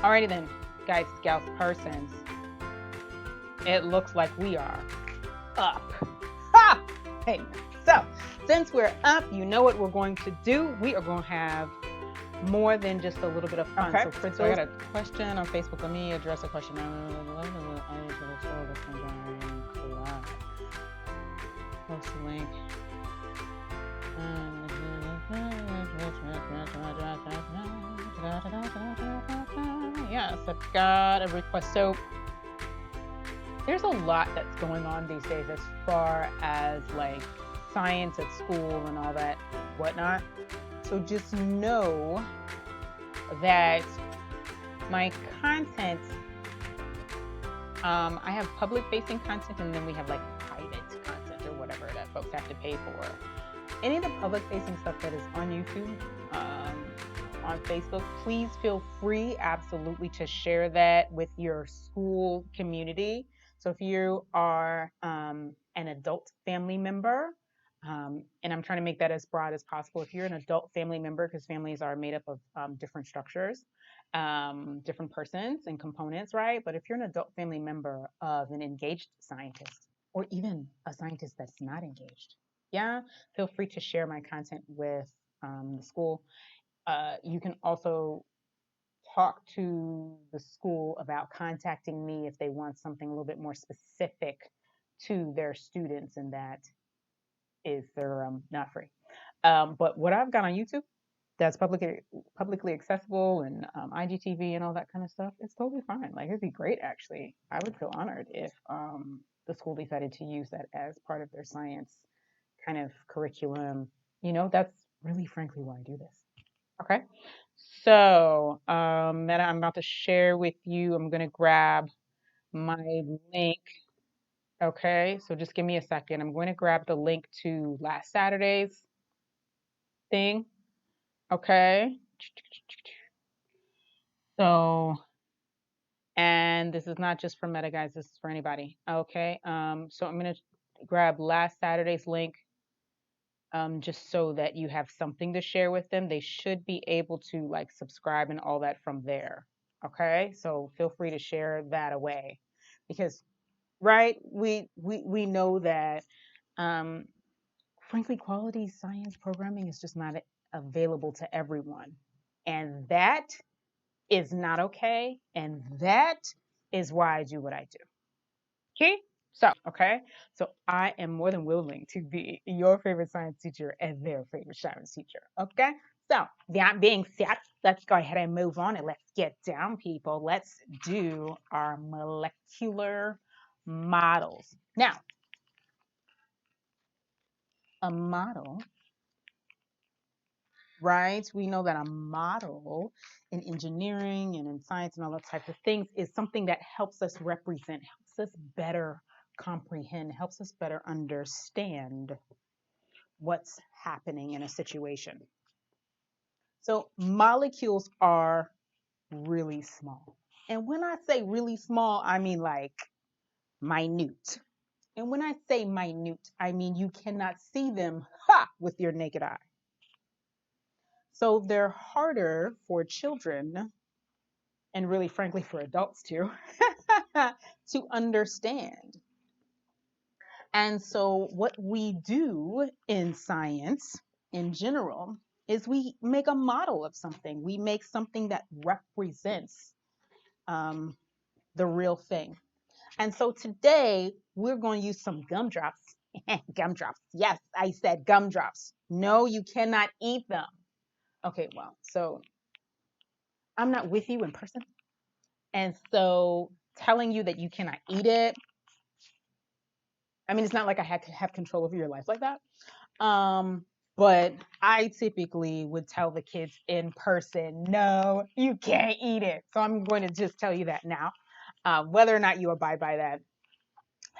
Alrighty then, guys, gals, persons. It looks like we are up. Ha! Hey, so since we're up, you know what we're going to do. We are going to have more than just a little bit of fun. Okay. So, Crystal, I got a question on Facebook. Let me address a question. Post the link. Yes, I've got a request. So there's a lot that's going on these days as far as like science at school and all that whatnot. So just know that my content, I have public facing content and then we have like private content or whatever that folks have to pay for. Any of the public facing stuff that is on YouTube, on Facebook, please feel free absolutely to share that with your school community. So if you are an adult family member, and I'm trying to make that as broad as possible. If you're an adult family member, because families are made up of different structures, different persons and components, right? But if you're an adult family member of an engaged scientist, or even a scientist that's not engaged, yeah, feel free to share my content with the school. You can also talk to the school about contacting me if they want something a little bit more specific to their students, and that is they're not free. But what I've got on YouTube that's publicly accessible and IGTV and all that kind of stuff, it's totally fine. Like it'd be great actually. I would feel honored if the school decided to use that as part of their science kind of curriculum. That's really frankly why I do this. Okay. So, Meta, I'm about to share with you. I'm going to grab my link. Okay. So just give me a second. I'm going to grab the link to last Saturday's thing. Okay. So, and this is not just for Meta, guys. This is for anybody. Okay. So I'm going to grab last Saturday's link. Just so that you have something to share with them. They should be able to like subscribe and all that from there. Okay, so feel free to share that away because, right, we know that, um, frankly, quality science programming is just not available to everyone, and that is not okay, and that is why I do what I do. Okay. So I am more than willing to be your favorite science teacher and their favorite science teacher. Okay. So that being said, let's go ahead and move on and let's get down, people. Let's do our molecular models. Now, a model, right? We know that a model in engineering and in science and all those types of things is something that helps us represent, helps us better comprehend, helps us better understand what's happening in a situation. So molecules are really small. And when I say really small, I mean like minute. And when I say minute, I mean you cannot see them with your naked eye. So they're harder for children and really frankly for adults too to understand. And so what we do in science in general is we make a model of something. We make something that represents um, the real thing. And so today we're going to use some gumdrops. Gumdrops. Yes, I said gumdrops. No, you cannot eat them. Okay, well, so I'm not with you in person. And so telling you that you cannot eat it, I mean, it's not like I had to have control over your life like that. Um, but I typically would tell the kids in person, no, you can't eat it. So I'm going to just tell you that now. Whether or not you abide by that,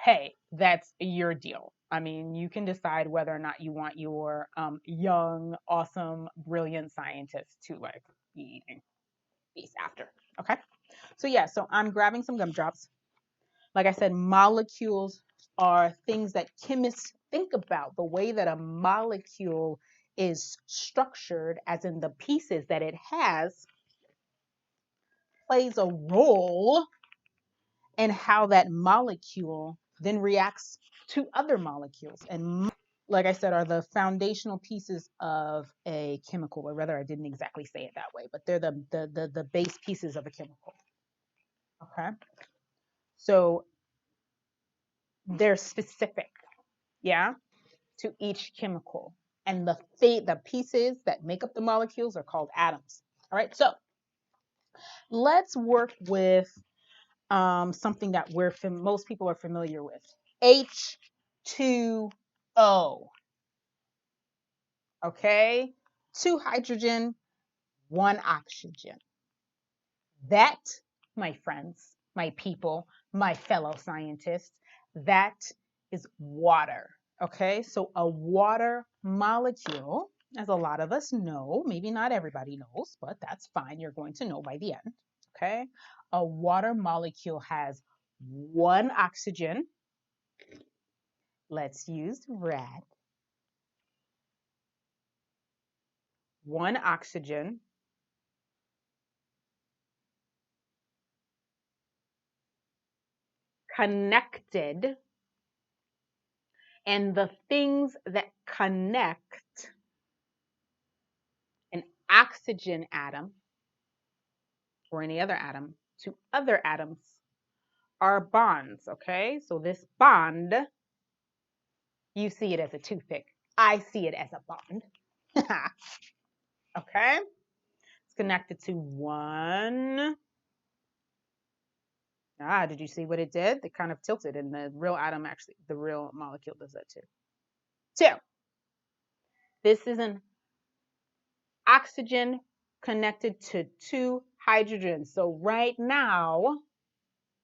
hey, that's your deal. I mean, you can decide whether or not you want your young, awesome, brilliant scientists to like be eating these after. Okay. So yeah, so I'm grabbing some gumdrops. Like I said, molecules are things that chemists think about, the way that a molecule is structured, as in the pieces that it has, plays a role in how that molecule then reacts to other molecules. And like I said, are the foundational pieces of a chemical, or rather, I didn't exactly say it that way, but they're the base pieces of a chemical. Okay. So they're specific, yeah, to each chemical. And the pieces that make up the molecules are called atoms. All right. So let's work with something that most people are familiar with. H2O. Okay. 2 hydrogen, 1 oxygen. That, my friends, my people, my fellow scientists, that is water. Okay, so a water molecule, as a lot of us know, maybe not everybody knows, but that's fine. You're going to know by the end. Okay, a water molecule has 1 oxygen. Let's use red. 1 oxygen, connected, and the things that connect an oxygen atom or any other atom to other atoms are bonds, okay? So this bond, you see it as a toothpick. I see it as a bond. Okay? It's connected to 1. Did you see what it did? It kind of tilted, and the real atom actually, the real molecule does that too. 2. This is an oxygen connected to 2 hydrogens. So right now,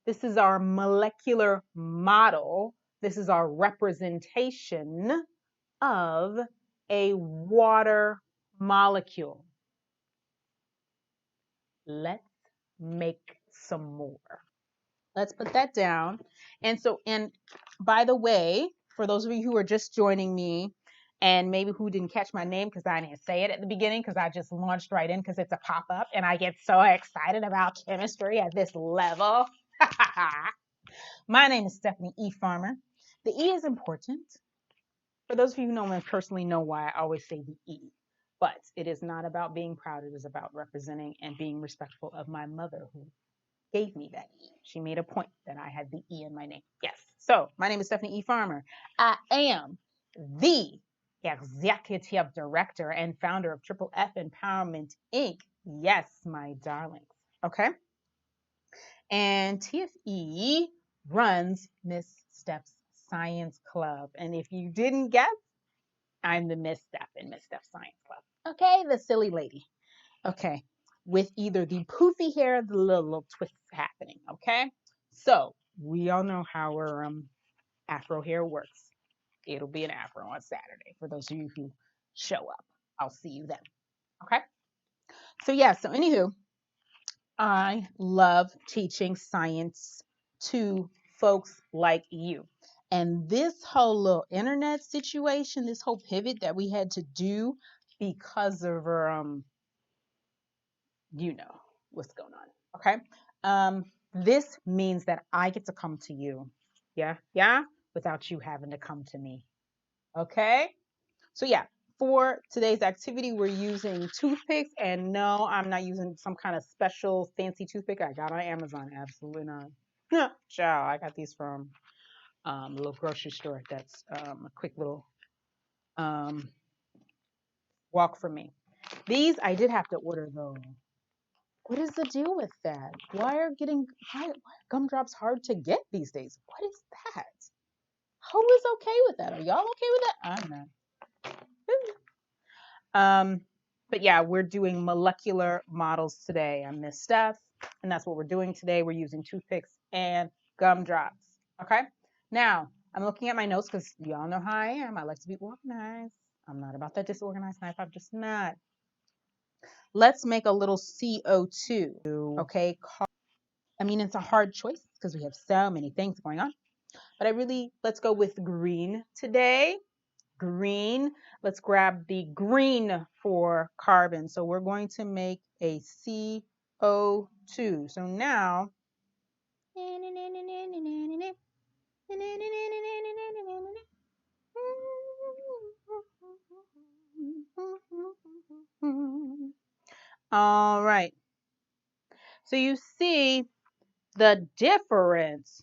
this is our molecular model. This is our representation of a water molecule. Let's make some more. Let's put that down. And by the way, for those of you who are just joining me and maybe who didn't catch my name because I didn't say it at the beginning because I just launched right in because it's a pop-up and I get so excited about chemistry at this level. My name is Stephanie E. Farmer. The E is important. For those of you who know me personally know why I always say the E. But it is not about being proud. It is about representing and being respectful of my mother who gave me that E. She made a point that I had the E in my name. Yes. So my name is Stephanie E. Farmer. I am the executive director and founder of Triple F Empowerment Inc. Yes, my darlings. Okay. And TFE runs Miss Steph's Science Club. And if you didn't guess, I'm the Miss Steph in Miss Steph Science Club. Okay, the silly lady. Okay, with either the poofy hair or the little twists happening. Okay, so we all know how our afro hair works. It'll be an afro on Saturday for those of you who show up. I'll see you then. Okay, so yeah, so anywho, I love teaching science to folks like you. And this whole little internet situation, this whole pivot that we had to do because of you know what's going on. Okay. This means that I get to come to you. Yeah, without you having to come to me. Okay. So yeah, for today's activity, we're using toothpicks, and no, I'm not using some kind of special fancy toothpick I got on Amazon. Absolutely not. Yeah, child, I got these from a little grocery store. That's a quick little walk for me. These I did have to order though. What is the deal with that? Why are gumdrops hard to get these days? What is that? Who is okay with that? Are y'all okay with that? I'm not. But yeah, we're doing molecular models today. I'm Miss Steph, and that's what we're doing today. We're using toothpicks and gumdrops. Okay. Now I'm looking at my notes because y'all know how I am. I like to be organized. I'm not about that disorganized life. I'm just not. Let's make a little CO2. Okay. I mean, it's a hard choice because we have so many things going on. But let's go with green today. Green. Let's grab the green for carbon. So we're going to make a CO2. 2. So now, all right. So you see the difference.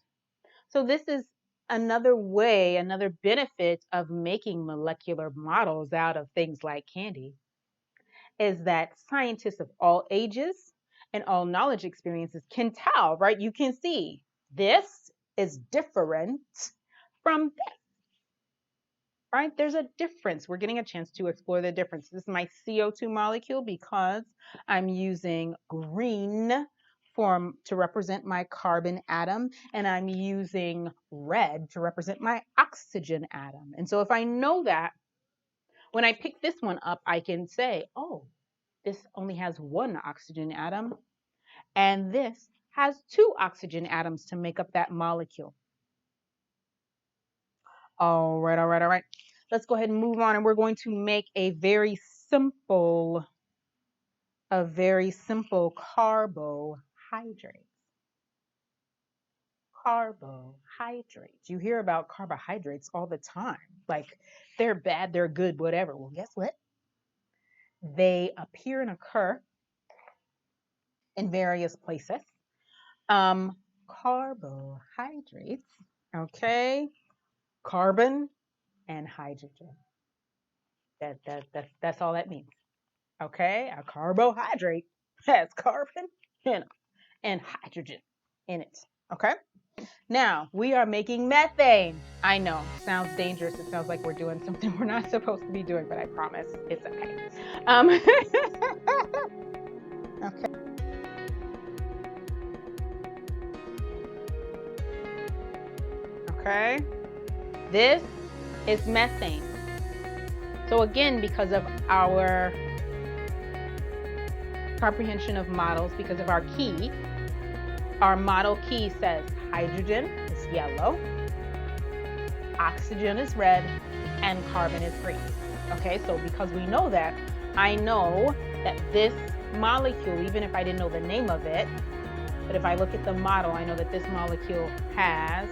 So this is another way, another benefit of making molecular models out of things like candy, is that scientists of all ages and all knowledge experiences can tell, right? You can see this is different from this, right? There's a difference. We're getting a chance to explore the difference. This is my CO2 molecule because I'm using green to represent my carbon atom, and I'm using red to represent my oxygen atom. And so if I know that, when I pick this one up, I can say, oh, this only has one oxygen atom, and this has 2 oxygen atoms to make up that molecule. All right. Let's go ahead and move on, and we're going to make a very simple carbohydrate. Carbohydrates. You hear about carbohydrates all the time. Like they're bad, they're good, whatever. Well, guess what? They appear and occur in various places. Carbohydrates, okay? Carbon and hydrogen. That's all that means. Okay? A carbohydrate has carbon and hydrogen in it. Okay? Now, we are making methane. I know, sounds dangerous. It sounds like we're doing something we're not supposed to be doing, but I promise it's okay. Okay. Okay. This is methane. So again, because of our comprehension of models, because of our key, our model key says hydrogen is yellow, oxygen is red, and carbon is green. Okay, so because we know that, I know that this molecule, even if I didn't know the name of it, but if I look at the model, I know that this molecule has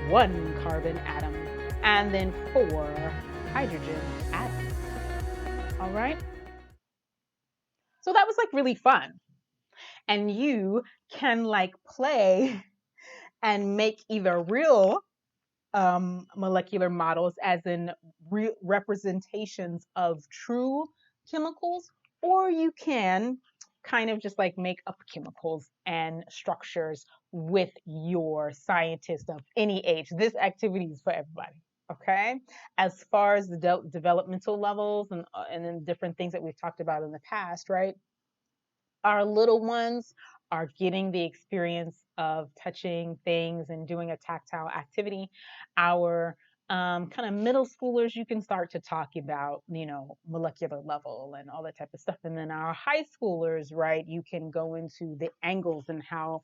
1 carbon atom and then 4 hydrogen atoms. All right. So that was like really fun. And you can like play and make either real molecular models, as in real representations of true chemicals, or you can kind of just like make up chemicals and structures with your scientist of any age. This activity is for everybody. Okay, as far as the developmental levels and then different things that we've talked about in the past, right? Our little ones are getting the experience of touching things and doing a tactile activity. Our kind of middle schoolers, you can start to talk about, molecular level and all that type of stuff. And then our high schoolers, right, you can go into the angles and how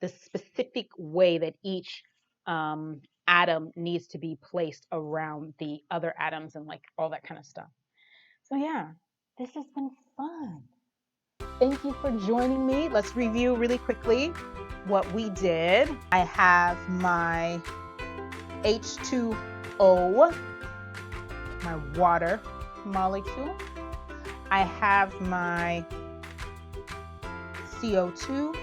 the specific way that each atom needs to be placed around the other atoms and like all that kind of stuff. So yeah, this has been fun. Thank you for joining me. Let's review really quickly what we did. I have my H2O, my water molecule. I have my CO2,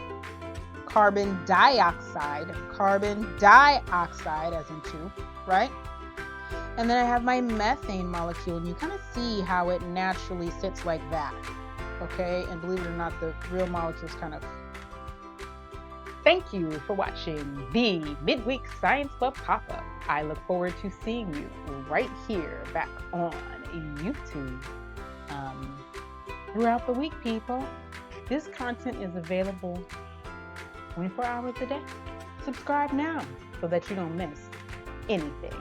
carbon dioxide as in 2, right? And then I have my methane molecule, and you kind of see how it naturally sits like that. Okay, and believe it or not, the real molecules kind of. Thank you for watching the Midweek Science Club pop-up. I look forward to seeing you right here back on YouTube throughout the week, people. This content is available 24 hours a day. Subscribe now so that you don't miss anything.